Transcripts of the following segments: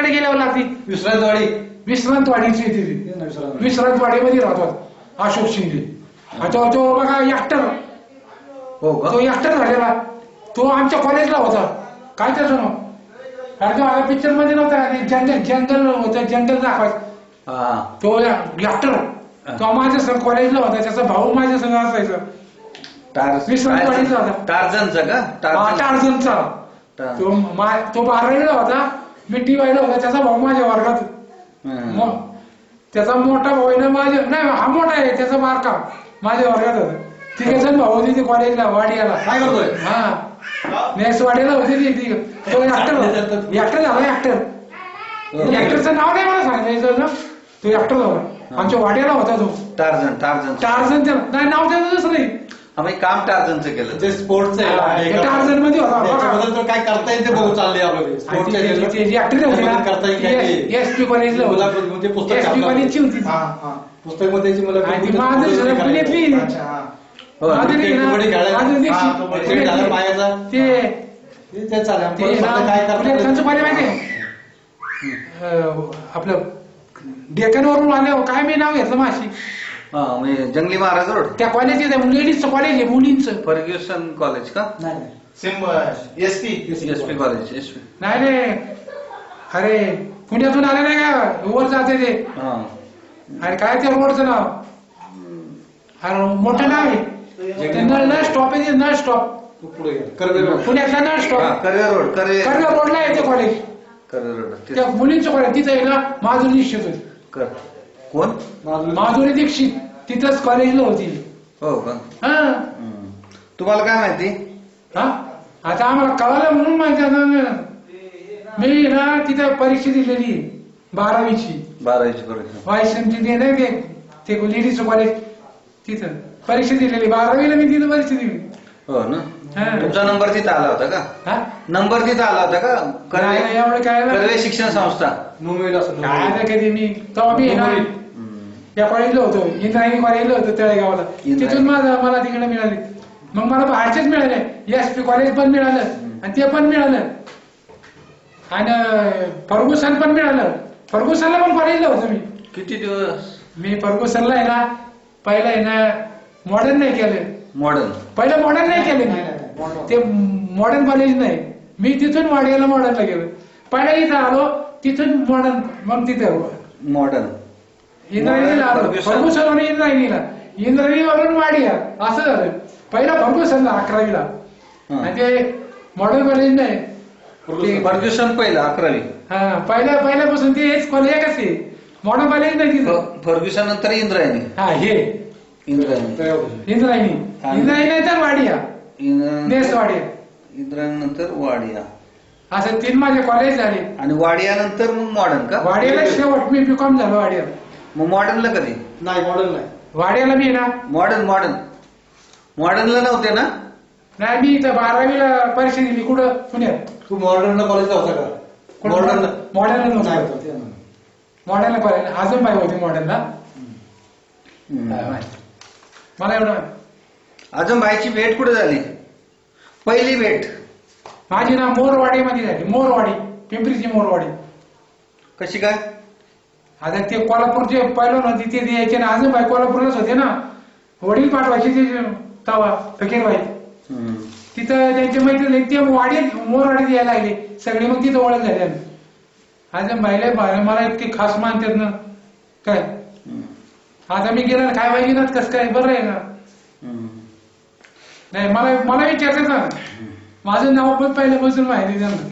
तिकडे गेल्यावर लागती विश्रांतवाडीची ती विश्रांतवाडीमध्ये राहतात अशोक शिंदे. तो बघा ऍक्टर. हो का? तो ऍक्टर झालेला. तो आमच्या कॉलेजला होता. काय त्याचं नाव? अरे तो आता पिक्चर मध्ये नव्हता. जंगल होतं, जंगल दाखवायचं. तो ऍक्टर. तो माझ्या संग कॉलेजला होता. त्याचा भाऊ माझ्या संग असायचा. विश्रांतवाडीचा होता. टार्झनचा का? टार्झनचा. तो 12वीला होता. मी टीवायला होता. त्याचा भाऊ माझ्या वर्गात. त्याचा मोठा भाऊ आहे ना माझ्या, नाही हा मोठा आहे, त्याचा बारका माझ्या वर्गात होता. तिघेजण भाऊ होती कॉलेजला वाडियाला. काय करतोय? हा नेक्स्ट वाडियाला होती ती. तो ऍक्टर झाला. ऍक्टरचं नाव नाही मला सांगायचं ना. तो ऍक्टर झाला. आमच्या वाडियाला होता तो. टार्झन नाही नाव त्याचं दुसरं नाही. आम्ही काम टार्झनचं केलं. जे स्पोर्ट्स आहे टार्झन मध्ये होता. काय करता येईल ते बघू चालले आपल्याला. एसपी कॉलेजला एसपी कॉलेजची होती. पुस्तक मध्ये मला आपलं डेक्कनवरून आले. काय मी नाव घेतलं माशी. जंगली महाराज रोड. त्या कॉलेज लेडीजचं कॉलेज आहे मुलींचं. फर्ग्युसन कॉलेज का? SP college. नाही रे. अरे पुण्यातून आले नाही का वर जाते ते. अरे काय त्या रोडचं नाव. अरे मोठं नाव आहे. नळ स्टॉप आहे. नळ स्टॉप पुण्यातला नळ स्टॉप. कर्वे रोडला आहे ते कॉलेज. त्या मुलींचं कॉलेज. तिथं आहे ना माधुरी दीक्षित होती. कोण? माधुरी दीक्षित. तिथंच कॉलेजला होती. हो का? हा तुम्हाला काय माहिती? हा आता आम्हाला कळालं म्हणून माहिती. मी ना तिथं परीक्षा दिलेली 12वीची परीक्षा. वायसंती नाही ते लेडीजचं कॉलेज. तिथं परीक्षा दिलेली 12वीला. मी तिथं परीक्षा दिली. हो ना. तुमचा नंबर तिथं आला होता का? नंबर तिथं आला होता का? एवढं काय कर्वे शिक्षण संस्था. काय कधी मी तेव्हा मी ना त्या कॉलेजला होतो. इंद्रायणी कॉलेजला होतो तळेगावला. तिथून मला तिकडे मिळाले. मग मला बाहेरचेच मिळाले. एसपी कॉलेज पण मिळालं आणि ते पण मिळालं. आणि फर्ग्युसन पण मिळालं. फर्ग्युसनला पण कॉलेजला होतो मी. किती दिवस? मी फर्ग्युसनला आहे ना पहिलं आहे ना मॉडर्न नाही केलं. पहिलं मॉडर्न नाही केलं. ते मॉडर्न कॉलेज नाही. मी तिथून वाडियाला मॉडर्नला गेलो. पहिला इथं आलो. तिथून मॉडर्न. मग तिथं मॉडर्न इंद्रायणीला आलो. फर्ग्युसन इंद्रायणीवरून वाडिया असं झालं. पहिला फर्ग्युसनला 11वीला. आणि ते मॉडर्न कॉलेज नाही. फर्ग्युसन पहिला 11वी. हा पहिल्यापासून ते हेच कॉलेज आहे. कसे मॉडर्न कॉलेज नाही तिथं. फर्ग्युसन नंतर इंद्रायणी. हा हे इंद्रायणी नंतर वाडिया. नेस वाडिया. इंद्रायणी नंतर वाडिया. असं 3 माझे कॉलेज झाले. आणि वाडिया नंतर मग मॉडर्न का? वाडियाला शेवट मी बीकॉम झालो वाडियाला. मग मॉडर्नला कधी? नाही मॉडर्न नाही. वाडियाला मी ना मॉडर्नला नव्हते ना? नाही मी इथं 12वीला परीक्षा दिली. कुठं? पुण्यात. तू मॉडर्न कॉलेजला होता का? मॉडर्नला नव्हतं. मॉडर्नला कॉलेज आजमबाई होती मॉडर्नला. मला एवढं. आजमबाईची भेट कुठे झाली? पहिली भेट माझी ना मोरवाडीमध्ये झाली. मोरवाडी, पिंपरीची मोरवाडी. कशी काय? आता ते कोल्हापूरचे पहिलं नव्हती ते द्यायचे ना. आजमबाई कोल्हापूरलाच होते ना. वडील पाठवायचे ते तवा फकीरबाई. तिथं त्यांचे मैत्री ते मोरवाडीत यायला लागले सगळे. मग तिथं ओळख झाली. आजमबाईला मला इतके खास मानतात ना काय. आता मी गेला काय पाहिजे ना कसं काय बरं आहे ना. नाही मला विचारतात ना. माझं नाव पण पहिल्यापासून माहिती त्यांना.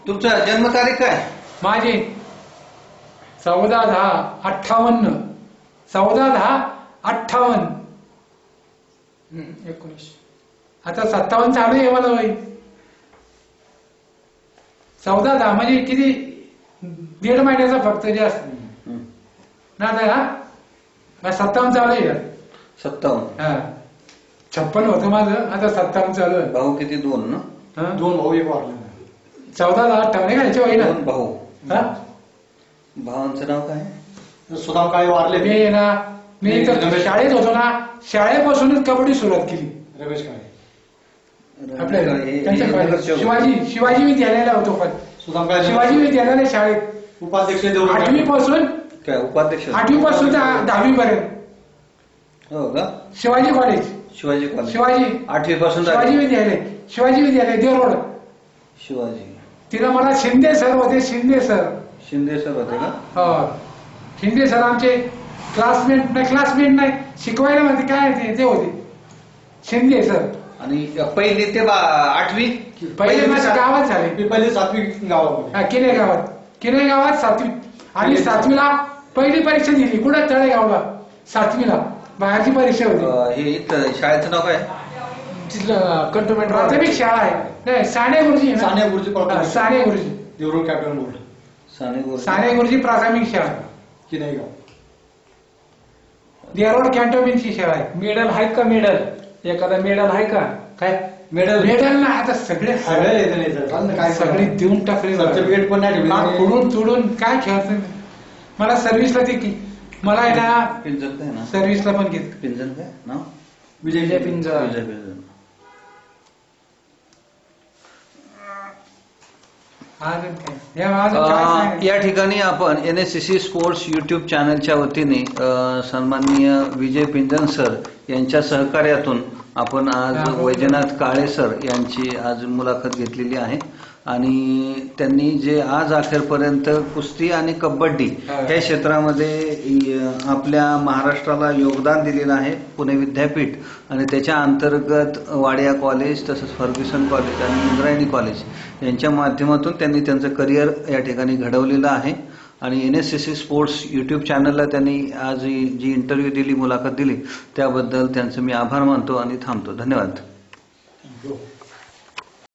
तुमचा जन्मतारीख काय? माझी 14/10/58. 14/10/58. 19. आता 57 चालू आहे मला वय. 14/10 म्हणजे किती 1.5 महिन्याचा फक्त जास्त ना. आता 57 चालू आहे. 57. 56 होतं माझं. आता 57 चालू आहे. भाऊ किती? 2 ना? 2 भाऊ एक वारले. 14/10/58 घ्यायचे वय ना. 2 भाऊ. भावांचं नाव काय? सुदाम काळे वारले. मी शाळेत होतो ना. शाळेपासूनच कबड्डी सुरुवात केली. रमेश काळे आपल्या शिवाजी विद्यालयाला होतो. पण शिवाजी विद्यालय शाळेत उपाध्यक्ष 8वी पासून काय उपाध्यक्ष 8वी पासून 10वी पर्यंत. हो का? शिवाजी कॉलेज, शिवाजी कॉलेज शिवाजी 8वी पासून शिवाजी विद्यालय देवरोड. शिवाजी. तिला मला शिंदे सर होते, शिंदे सर होते का? हो, शिंदे सर आमचे क्लासमेट नाही शिकवायला मध्ये काय ते होते शिंदे सर. आणि पहिली ते 8वी पहिले माझ्या गावात झाले, पहिली 7वी गावामध्ये, किनई गावात 7वी. आणि 7वीला पहिली परीक्षा दिली कुठं? तळेगावला 7वीला बाहेरची परीक्षा होती. हे इथं शाळेचं नाव काय? कंटोन्मेंट प्राथमिक शाळा आहे. नाही, साने गुरुजी साने गुरुजी देवरुख कॅप्टन बोर्ड, साने गुरुजी प्राथमिक शाळा, किनई गाव. देवरोड कॅन्टोन्मेंटची शाळा आहे. मेडल आहेत का? मेडल एखादा मेडल आहे का? काय मेडल ना आता सगळे सगळे देऊन टाकले. सर्टिफिकेट पण नाही पुढून तुडून काय खेळत. मला सर्व्हिसला ते मला आहे ना पिंजन काय ना? सर्व्हिसला पण घेत. पिंजन काय नाव? विजय पिंजर. विजय पिंजन. या ठिकाणी आपण NSCC स्पोर्ट्स युट्यूब चॅनलच्या वतीने सन्माननीय विजय पिंजन सर यांच्या सहकार्यातून आपण आज वैजनाथ काळे सर यांची आज मुलाखत घेतलेली आहे. आणि त्यांनी जे आज अखेरपर्यंत कुस्ती आणि कबड्डी या क्षेत्रामध्ये आपल्या महाराष्ट्राला योगदान दिलेलं आहे. पुणे विद्यापीठ आणि त्याच्या अंतर्गत वाडिया कॉलेज, तसंच फर्ग्युसन कॉलेज आणि इंद्रायणी कॉलेज यांच्या माध्यमातून त्यांनी त्यांचं करिअर या ठिकाणी घडवलेलं आहे. आणि NSCC स्पोर्ट्स युट्यूब चॅनलला त्यांनी आज जी इंटरव्ह्यू दिली, मुलाखत दिली, त्याबद्दल त्यांचं मी आभार मानतो आणि थांबतो. धन्यवाद.